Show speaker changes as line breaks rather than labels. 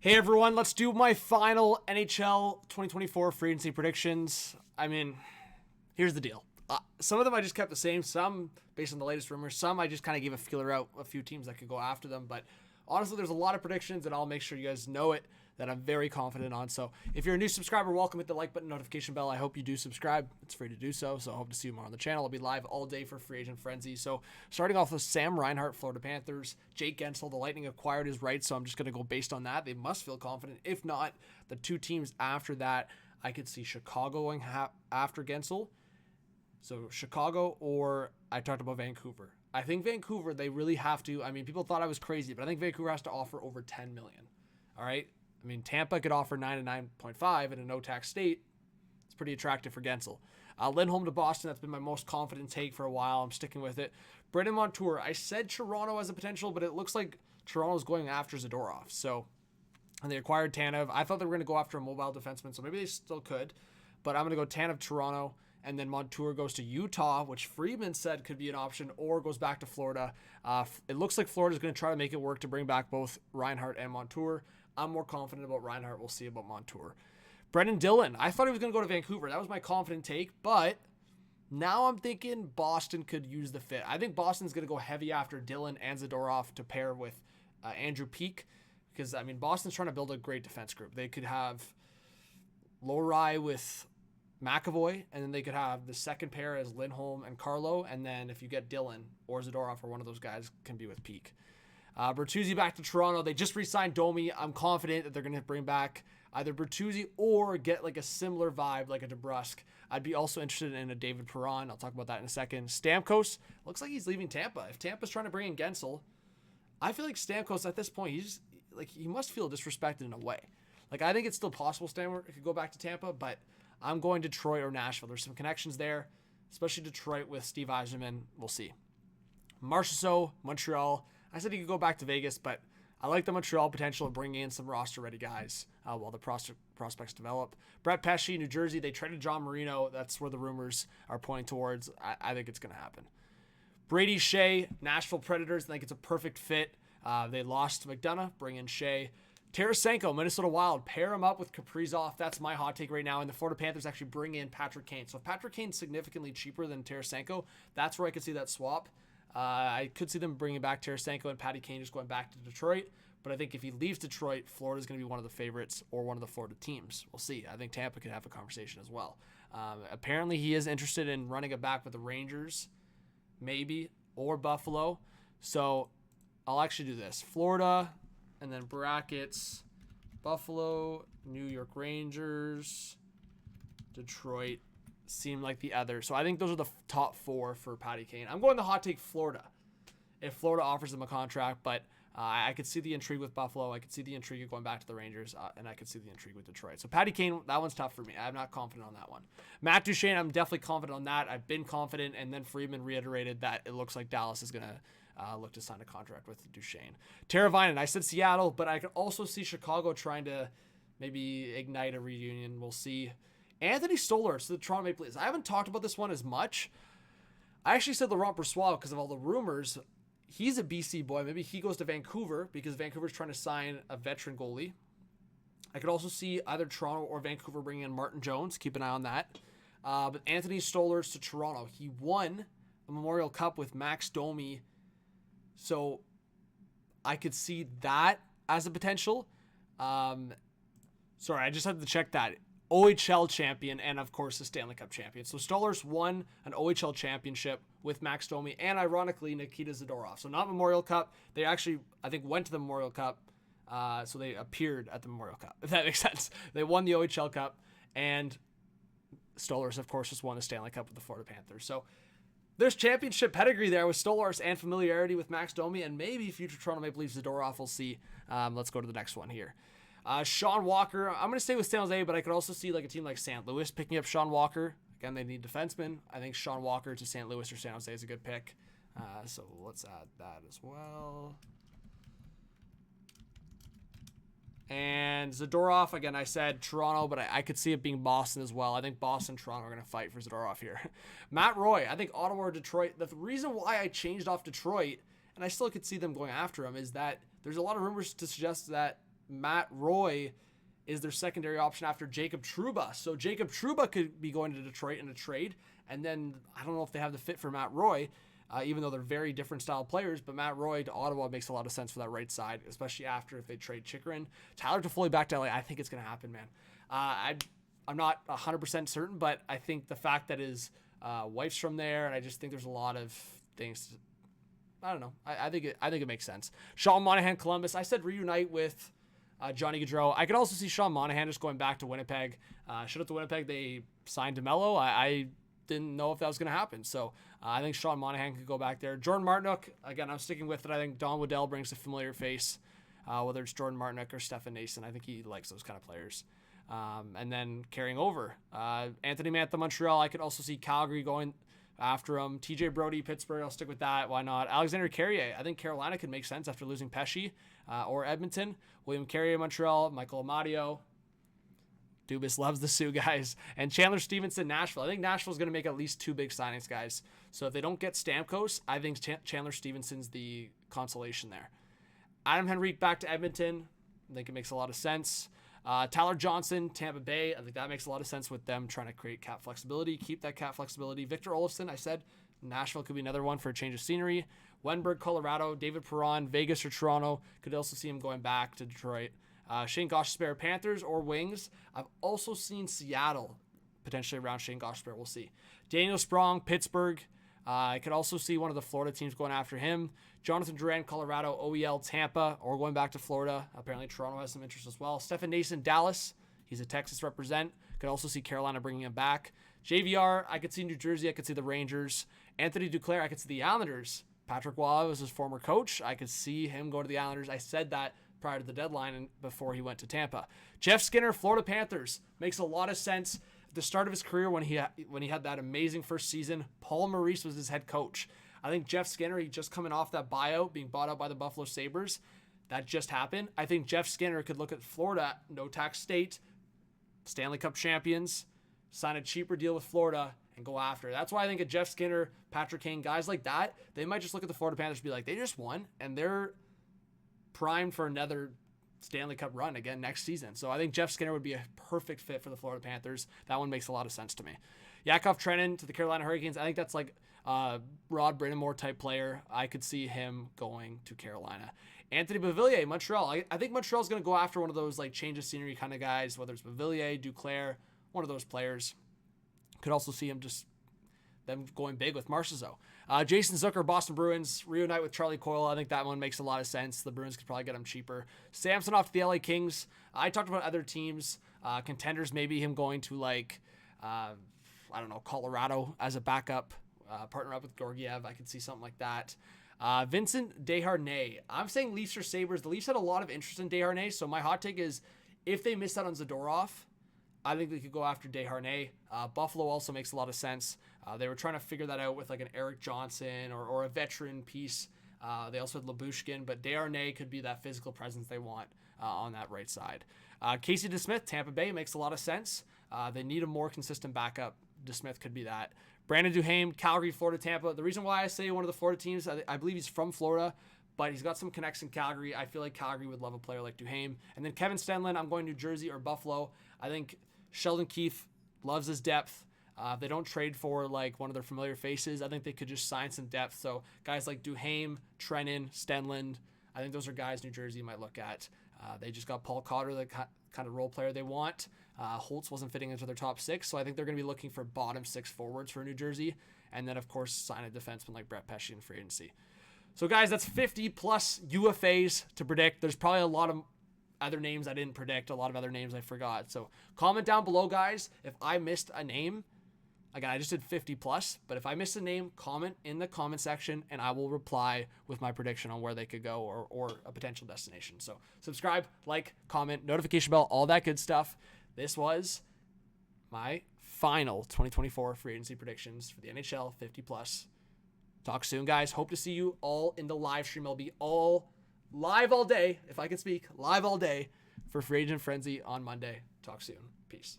Hey everyone, let's do my final NHL 2024 free agency predictions. I mean, here's the deal. Some of them I just kept the same, some based on the latest rumors, some I just kind of gave a feeler out, a few teams that could go after them, but honestly, there's a lot of predictions, and I'll make sure you guys know it, that I'm very confident on. So if you're a new subscriber, welcome. Hit the like button, notification bell. I hope you do subscribe. It's free to do so, so I hope to see you more on the channel. I'll be live all day for Free Agent Frenzy. So starting off with Sam Reinhart, Florida Panthers. Jake Guentzel, the Lightning acquired his rights, so I'm just going to go based on that. They must feel confident. If not, the two teams after that, I could see Chicago going after Guentzel. So Chicago, or I talked about Vancouver. I think Vancouver, they really have to. I mean, people thought I was crazy, but I think Vancouver has to offer over $10 million. All right? I mean, Tampa could offer 9 to 9.5 in a no-tax state. It's pretty attractive for Guentzel. Lindholm to Boston, that's been my most confident take for a while. I'm sticking with it. Brendan Montour, I said Toronto has a potential, but it looks like Toronto's going after Zadorov. So, and they acquired Tanev. I thought they were going to go after a mobile defenseman, so maybe they still could. But I'm going to go Tanev, Toronto, and then Montour goes to Utah, which Friedman said could be an option, or goes back to Florida. It looks like Florida's going to try to make it work to bring back both Reinhart and Montour. I'm more confident about Reinhart. We'll see about Montour. Brendan Dillon, I thought he was going to go to Vancouver. That was my confident take, but now I'm thinking Boston could use the fit. I think Boston's going to go heavy after Dillon and Zadorov to pair with Andrew Peeke, because, I mean, Boston's trying to build a great defense group. They could have Lowry with McAvoy, and then they could have the second pair as Lindholm and Carlo, and then if you get Dillon or Zadorov or one of those guys can be with Peeke. Bertuzzi back to Toronto. They just re-signed Domi. I'm confident that they're going to bring back either Bertuzzi or get like a similar vibe like a DeBrusque. I'd be also interested in a David Perron. I'll talk about that in a second. Stamkos, looks like he's leaving Tampa. If Tampa's trying to bring in Guentzel, I feel like Stamkos at this point, he must feel disrespected in a way. Like, I think it's still possible Stamkos could go back to Tampa, but I'm going Detroit or Nashville. There's some connections there, especially Detroit with Steve Yzerman. We'll see. Marchessault, Montreal. I said he could go back to Vegas, but I like the Montreal potential of bringing in some roster-ready guys while the prospects develop. Brett Pesce, New Jersey. They traded John Marino. That's where the rumors are pointing towards. I think it's going to happen. Brady Shea, Nashville Predators. I think it's a perfect fit. They lost McDonough. Bring in Shea. Tarasenko, Minnesota Wild, pair him up with Kaprizov. That's my hot take right now. And the Florida Panthers actually bring in Patrick Kane. So if Patrick Kane's significantly cheaper than Tarasenko, that's where I could see that swap. I could see them bringing back Tarasenko and Patty Kane just going back to Detroit. But I think if he leaves Detroit, Florida's going to be one of the favorites or one of the Florida teams. We'll see. I think Tampa could have a conversation as well. Apparently, he is interested in running it back with the Rangers, maybe, or Buffalo. So I'll actually do this. Florida, and then brackets, Buffalo, New York Rangers, Detroit seem like the other. So I think those are the top four for Patty Kane. I'm going the hot take Florida. If Florida offers him a contract, but I could see the intrigue with Buffalo. I could see the intrigue of going back to the Rangers, and I could see the intrigue with Detroit. So Patty Kane, that one's tough for me. I'm not confident on that one. Matt Duchene, I'm definitely confident on that. I've been confident, and then Friedman reiterated that it looks like Dallas is going to look to sign a contract with Duchene. Teravainen, I said Seattle, but I could also see Chicago trying to maybe ignite a reunion. We'll see. Anthony Stolarz to the Toronto Maple Leafs. I haven't talked about this one as much. I actually said Laurent Brossoit because of all the rumors. He's a BC boy. Maybe he goes to Vancouver because Vancouver's trying to sign a veteran goalie. I could also see either Toronto or Vancouver bringing in Martin Jones. Keep an eye on that. But Anthony Stolarz to Toronto. He won a Memorial Cup with Max Domi. So I could see that as a potential. Sorry, I just had to check that. OHL champion and, of course, the Stanley Cup champion. So Stolarz won an OHL championship with Max Domi and, ironically, Nikita Zadorov. So not Memorial Cup. They actually, I think, went to the Memorial Cup. So they appeared at the Memorial Cup, if that makes sense. They won the OHL Cup, and Stolarz, of course, just won the Stanley Cup with the Florida Panthers. So there's championship pedigree there with Stolarz and familiarity with Max Domi and maybe future Toronto Maple Leafs Zadorov. We'll see. Let's go to the next one here. Shawn Walker, I'm going to stay with San Jose, but I could also see like a team like St. Louis picking up Shawn Walker. Again, they need defensemen. I think Shawn Walker to St. Louis or San Jose is a good pick. So let's add that as well. And Zadorov, again, I said Toronto, but I could see it being Boston as well. I think Boston and Toronto are going to fight for Zadorov here. Matt Roy, I think Ottawa or Detroit. The reason why I changed off Detroit, and I still could see them going after him, is that there's a lot of rumors to suggest that Matt Roy is their secondary option after Jacob Trouba. So Jacob Trouba could be going to Detroit in a trade. And then I don't know if they have the fit for Matt Roy, even though they're very different style players. But Matt Roy to Ottawa makes a lot of sense for that right side, especially after if they trade Chychrun. Tyler Toffoli back to LA, I think it's going to happen, man. I'm not 100% certain, but I think the fact that his wife's from there, and I just think there's a lot of things. I don't know. I think it makes sense. Sean Monahan, Columbus. I said reunite with Johnny Gaudreau. I could also see Sean Monahan just going back to Winnipeg. Shout out to Winnipeg. They signed DeMello. I didn't know if that was going to happen. So I think Sean Monahan could go back there. Jordan Martinook, again, I'm sticking with it. I think Don Waddell brings a familiar face, whether it's Jordan Martinook or Stefan Nason. I think he likes those kind of players. And then carrying over, Anthony Mantha, Montreal. I could also see Calgary going after him. TJ Brody, Pittsburgh. I'll stick with that. Why not? Alexander Carrier. I think Carolina could make sense after losing Pesci, or Edmonton. William Carrier, Montreal. Michael Amadio. Dubas loves the Sioux guys. And Chandler Stevenson, Nashville. I think Nashville's going to make at least 2 big signings, guys. So if they don't get Stamkos, I think Chandler Stevenson's the consolation there. Adam Henrique back to Edmonton. I think it makes a lot of sense. Tyler Johnson, Tampa Bay. I think that makes a lot of sense with them trying to create cap flexibility, keep that cap flexibility. Victor Olofsson, I said Nashville could be another one for a change of scenery. Wenberg, Colorado. David Perron, Vegas or Toronto. Could also see him going back to Detroit. Shane Gostisbehere, Panthers or Wings. I've also seen Seattle potentially around Shane Gostisbehere. We'll see. Daniel Sprong, Pittsburgh. I could also see one of the Florida teams going after him. Jonathan Drouin, Colorado, OEL, Tampa, or going back to Florida. Apparently Toronto has some interest as well. Stefan Nason, Dallas. He's a Texas represent. Could also see Carolina bringing him back. JVR, I could see New Jersey. I could see the Rangers. Anthony Duclair, I could see the Islanders. Patrick Waugh was his former coach. I could see him go to the Islanders. I said that prior to the deadline and before he went to Tampa. Jeff Skinner, Florida Panthers. Makes a lot of sense. At the start of his career when he had that amazing first season, Paul Maurice was his head coach. I think Jeff Skinner, he just coming off that buyout, being bought out by the Buffalo Sabres. That just happened. I think Jeff Skinner could look at Florida, no tax state, Stanley Cup champions, sign a cheaper deal with Florida, and go after it. That's why I think a Jeff Skinner, Patrick Kane, guys like that, they might just look at the Florida Panthers and be like, they just won, and they're primed for another Stanley Cup run again next season. So I think Jeff Skinner would be a perfect fit for the Florida Panthers. That one makes a lot of sense to me. Yakov Trenin to the Carolina Hurricanes. I think that's like Rod Brind'Amour type player. I could see him going to Carolina. Anthony Beauvillier, Montreal. I think Montreal's going to go after one of those like change of scenery kind of guys, whether it's Beauvillier, Duclair, one of those players. Could also see him just them going big with Marchessault. Jason Zucker, Boston Bruins, reunite with Charlie Coyle. I think that one makes a lot of sense. The Bruins could probably get him cheaper. Samsonov to the LA Kings. I talked about other teams, contenders, maybe him going to like, I don't know, Colorado as a backup, partner up with Georgiev. I could see something like that. Vincent Desharnais. I'm saying Leafs or Sabres. The Leafs had a lot of interest in Desharnais, so my hot take is if they miss out on Zadorov, I think they could go after Desharnais. Buffalo also makes a lot of sense. They were trying to figure that out with like an Eric Johnson or a veteran piece. They also had Lyubushkin, but Desharnais could be that physical presence they want on that right side. Casey DeSmith, Tampa Bay, makes a lot of sense. They need a more consistent backup. DeSmith could be that. Brandon Duhaime, Calgary, Florida, Tampa. The reason why I say one of the Florida teams, I believe he's from Florida, but he's got some connects in Calgary. I feel like Calgary would love a player like Duhaime. And then Kevin Stenlund, I'm going New Jersey or Buffalo. I think Sheldon Keefe loves his depth. If they don't trade for like one of their familiar faces, I think they could just sign some depth. So guys like Duhaime, Trenin, Stenlund, I think those are guys New Jersey might look at. They just got Paul Cotter, the kind of role player they want. Holtz wasn't fitting into their top 6, so I think they're going to be looking for bottom 6 forwards for New Jersey. And then, of course, sign a defenseman like Brett Pesce in free agency. So, guys, that's 50-plus UFAs to predict. There's probably a lot of other names I didn't predict, a lot of other names I forgot. So comment down below, guys, if I missed a name. Again, I just did 50-plus, but if I missed a name, comment in the comment section, and I will reply with my prediction on where they could go or a potential destination. So subscribe, like, comment, notification bell, all that good stuff. This was my final 2024 free agency predictions for the NHL 50-plus. Talk soon, guys. Hope to see you all in the live stream. I'll be all live all day, if I can speak, live all day for Free Agent Frenzy on Monday. Talk soon. Peace.